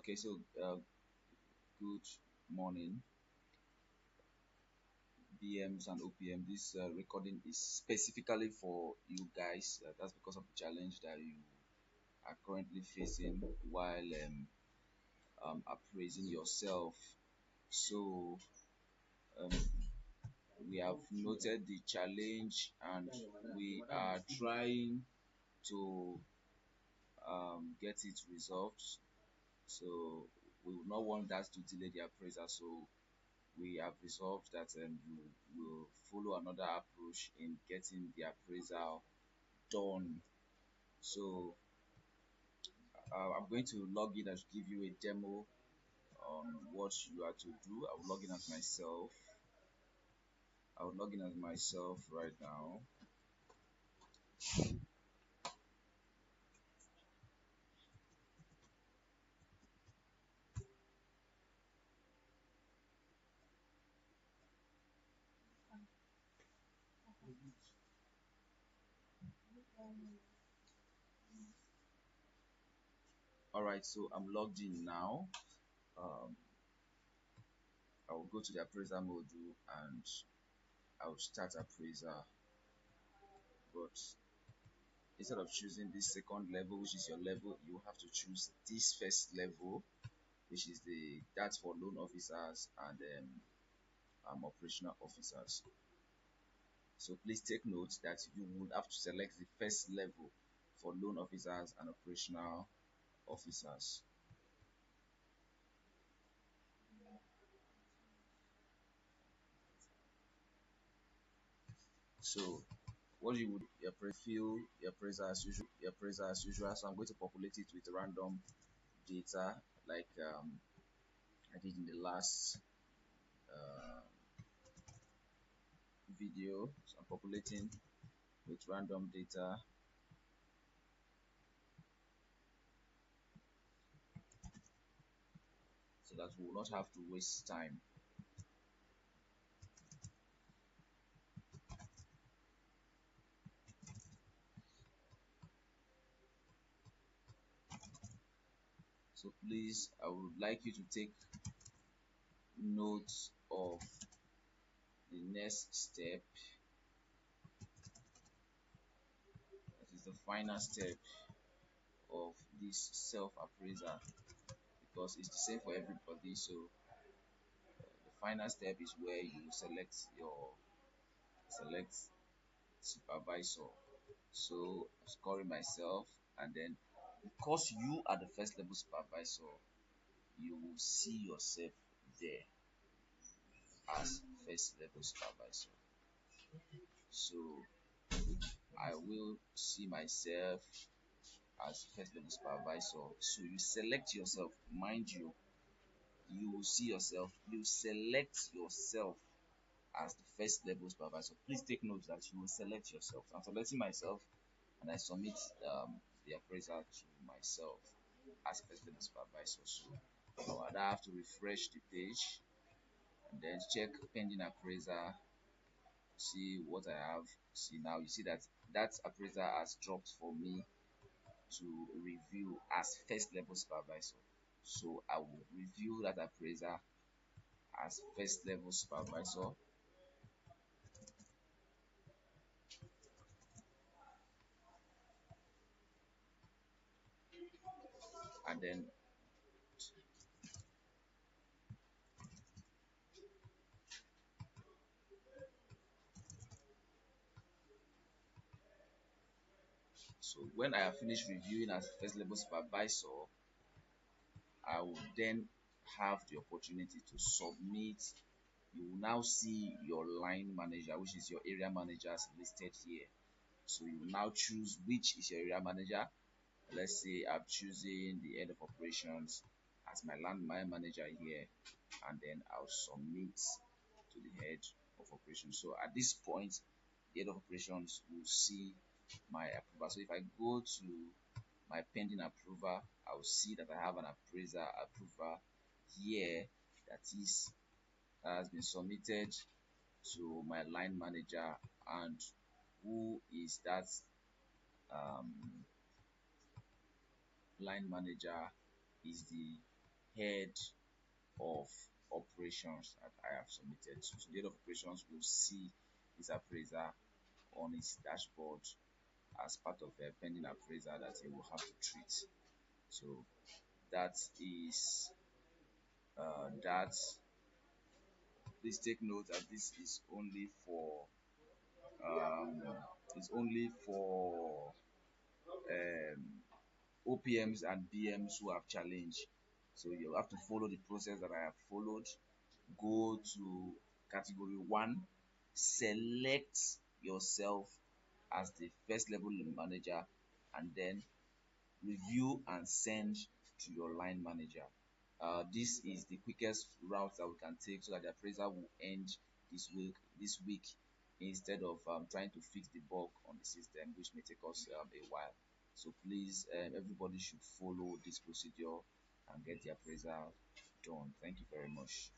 Okay, so good morning, BMs and OPM. This recording is specifically for you guys. That's because of the challenge that you are currently facing while appraising yourself. So um, we have noted the challenge and we are trying to get it resolved. So we will not want that to delay the appraisal. So we have resolved that you will follow another approach in getting the appraisal done. So I'm going to log in and give you a demo on what you are to do. I will log in as myself. I will log in as myself right now. All right, so I'm logged in now. Um, I will go to the appraiser module and I will start appraiser. But instead of choosing this second level, which is your level, you have to choose this first level, which is that's for loan officers and operational officers. So please take note that you would have to select the first level for loan officers and operational officers. So what you would fill your appraiser as usual. So I'm going to populate it with random data like I did in the last uh, video. So I'm populating with random data. So that we will not have to waste time. So please, I would like you to take note of the next step. That is the final step of this self-appraiser, because it's the same for everybody. So the final step is where you select supervisor. So I'm scoring myself, and then because you are the first level supervisor, you will see yourself there as first level supervisor. So I will see myself as first level supervisor. So you select yourself, mind you, you will see yourself, you select yourself as the first level supervisor. Please take note that you will select yourself. I'm selecting myself and I submit the appraisal to myself as first level supervisor. So I have to refresh the page and then check pending appraiser, see what I have. See, now you see that appraiser has dropped for me to review as first level supervisor. So I will review that appraiser as first level supervisor, and then so when I have finished reviewing as first level supervisor, I will then have the opportunity to submit. You will now see your line manager, which is your area managers listed here. So you will now choose which is your area manager. Let's say I'm choosing the head of operations as my line manager here, and then I'll submit to the head of operations. So at this point, the head of operations will see my approval. So if I go to my pending approval, I will see that I have an appraiser approval here that has been submitted to my line manager. And who is that line manager? Is the head of operations that I have submitted to. So the head of operations will see this appraiser on his dashboard as part of a pending appraiser that he will have to treat. So that is that. Please take note that this um, is only for OPMs and BMs who have challenged. So you have to follow the process that I have followed. Go to category 1, select yourself as the first level manager, and then review and send to your line manager. This is the quickest route that we can take so that the appraiser will end this week instead of trying to fix the bug on the system, which may take us a while. So please, everybody should follow this procedure and get the appraisal done. Thank you very much.